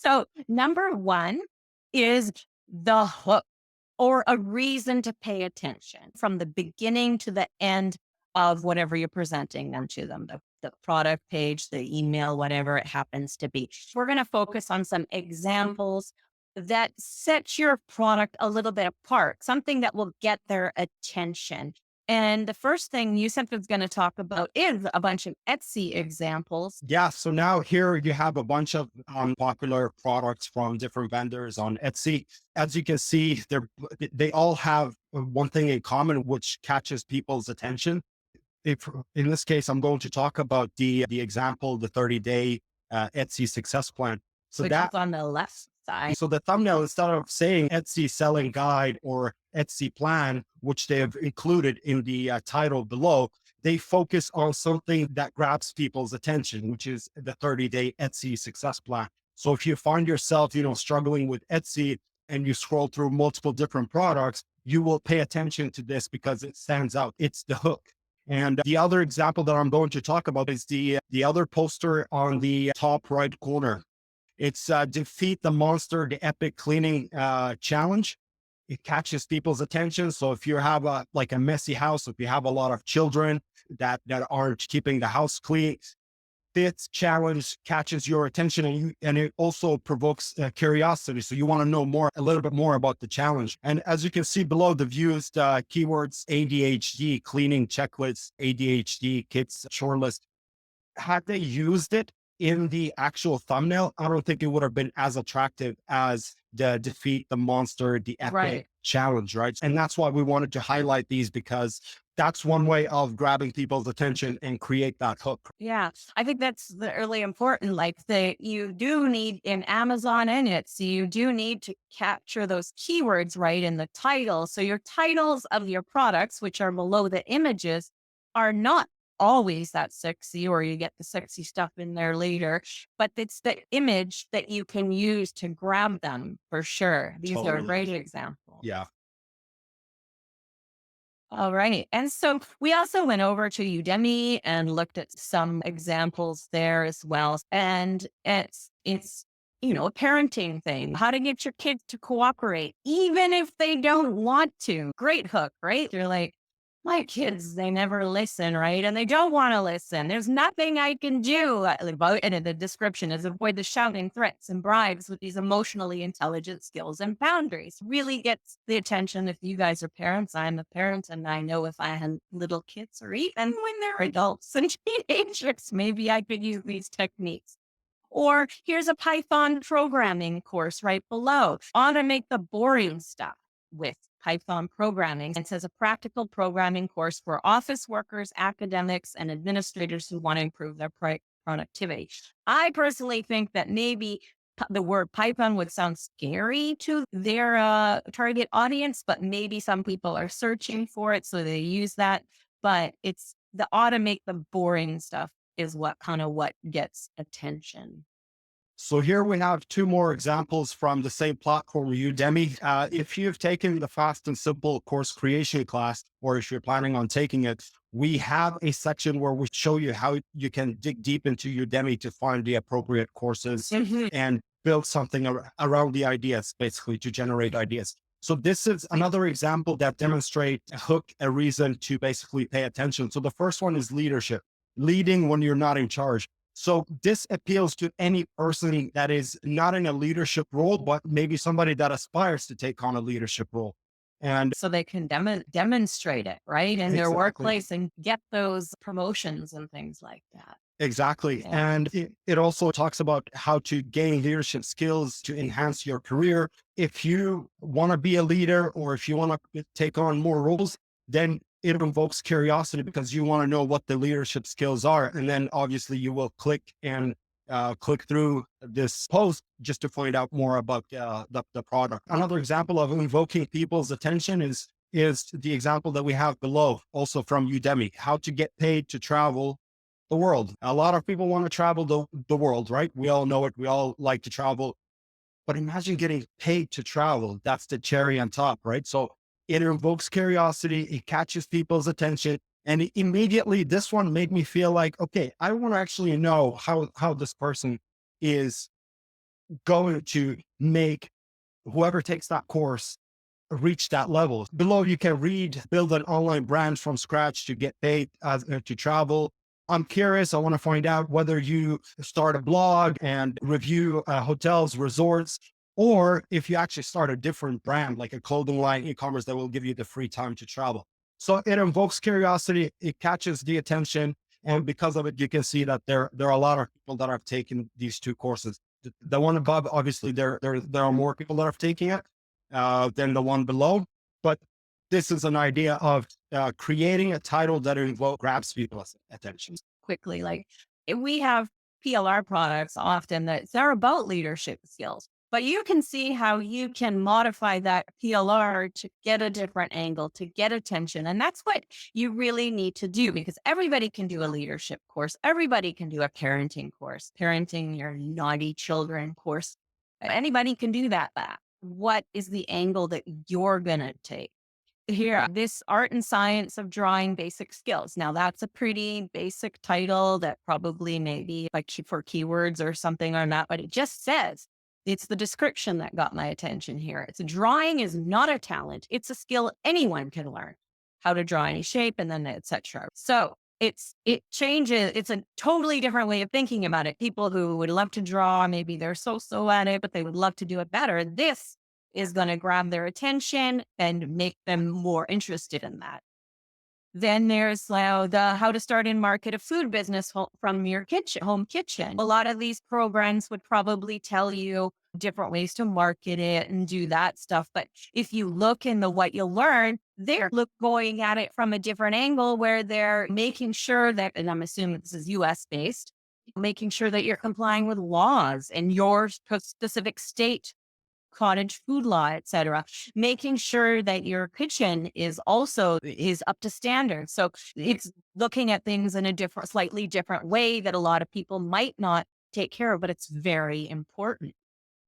So number one is the hook or a reason to pay attention from the beginning to the end of whatever you're presenting them to them, the product page, the email, whatever it happens to be. We're going to focus on some examples that set your product a little bit apart, something that will get their attention. And the first thing Yusef is going to talk about is a bunch of Etsy examples. Yeah. So now here you have a bunch of popular products from different vendors on Etsy. As you can see, they all have one thing in common, which catches people's attention. If in this case, I'm going to talk about the example, the 30-day Etsy success plan. So Which is that on the left side. so the thumbnail, instead of saying Etsy selling guide or Etsy plan, which they have included in the title below, they focus on something that grabs people's attention, which is the 30-day Etsy success plan. So if you find yourself, struggling with Etsy and you scroll through multiple different products, you will pay attention to this because it stands out. It's the hook. And the other example that I'm going to talk about is the other poster on the top right corner. It's defeat the monster, the epic cleaning challenge. It catches people's attention. So if you have a messy house, if you have a lot of children that aren't keeping the house clean, this challenge catches your attention, and it also provokes curiosity. So you want to know a little bit more about the challenge. And as you can see below, the used keywords: ADHD cleaning checklist, ADHD kids short list. Had they used it in the actual thumbnail, I don't think it would have been as attractive as the defeat the monster, the epic Right. challenge, right? And that's why we wanted to highlight these, because that's one way of grabbing people's attention and create that hook. Yeah, I think that's really important. Like you do need in Amazon and Etsy, you do need to capture those keywords right in the title. So your titles of your products, which are below the images, are not always that sexy, or you get the sexy stuff in there later, but it's the image that you can use to grab them for sure. These are Totally. great examples. Yeah. All right. And so we also went over to Udemy and looked at some examples there as well. And it's a parenting thing, how to get your kids to cooperate, even if they don't want to. Great hook, right? You're like, my kids, they never listen, right? And they don't want to listen. There's nothing I can do about, and in the description is avoid the shouting, threats, and bribes with these emotionally intelligent skills and boundaries. Really gets the attention. If you guys are parents, I'm a parent, and I know if I had little kids, or even when they're adults and teenagers, maybe I could use these techniques. Or here's a Python programming course right below. Automate the boring stuff with Python programming. It says a practical programming course for office workers, academics, and administrators who want to improve their productivity. I personally think that maybe the word Python would sound scary to their target audience, but maybe some people are searching for it, so they use that. But it's the automate the boring stuff is what gets attention. So here we have two more examples from the same platform, Udemy. If you've taken the Fast and Simple course creation class, or if you're planning on taking it, we have a section where we show you how you can dig deep into Udemy to find the appropriate courses Mhm. and build something around the ideas, basically to generate ideas. So this is another example that demonstrates a hook, a reason to basically pay attention. So the first one is leadership, leading when you're not in charge. So this appeals to any person that is not in a leadership role, but maybe somebody that aspires to take on a leadership role. And So they can demonstrate it, right, in their exactly, workplace and get those promotions and things like that. exactly. Yeah. And it also talks about how to gain leadership skills to enhance your career. If you want to be a leader, or if you want to take on more roles, then it invokes curiosity because you want to know what the leadership skills are. And then obviously you will click through this post just to find out more about the product. Another example of invoking people's attention is the example that we have below, also from Udemy: how to get paid to travel the world. A lot of people want to travel the world, right? We all know it. We all like to travel. But imagine getting paid to travel. That's the cherry on top, right? So it invokes curiosity, it catches people's attention. And immediately this one made me feel like, okay, I want to actually know how this person is going to make whoever takes that course reach that level. Below, you can read, build an online brand from scratch to get paid to travel. I'm curious. I want to find out whether you start a blog and review hotels, resorts, or if you actually start a different brand, like a clothing line, e-commerce that will give you the free time to travel. So it invokes curiosity. It catches the attention. And because of it, you can see that there are a lot of people that have taken these two courses. The one above, obviously, there are more people that are taking it than the one below. But this is an idea of creating a title that grabs people's attention. Quickly. Like we have PLR products often that they're about leadership skills, but you can see how you can modify that PLR to get a different angle, to get attention. And that's what you really need to do because everybody can do a leadership course. Everybody can do a parenting course, parenting your naughty children course. Anybody can do that. What is the angle that you're going to take? Here, this art and science of drawing basic skills. Now, that's a pretty basic title that probably maybe like for keywords or something or not, but it just says it's the description that got my attention here. It's drawing is not a talent. It's a skill anyone can learn how to draw any shape and then etc. So it changes. It's a totally different way of thinking about it. People who would love to draw, maybe they're so at it, but they would love to do it better. This is going to grab their attention and make them more interested in that. Then there's the how to start and market a food business from your home kitchen. A lot of these programs would probably tell you different ways to market it and do that stuff. But if you look in the what you'll learn, they're going at it from a different angle where they're making sure that, and I'm assuming this is US based, making sure that you're complying with laws in your specific state, cottage food law, etc., making sure that your kitchen is also is up to standard. So it's looking at things in a slightly different way that a lot of people might not take care of, but it's very important.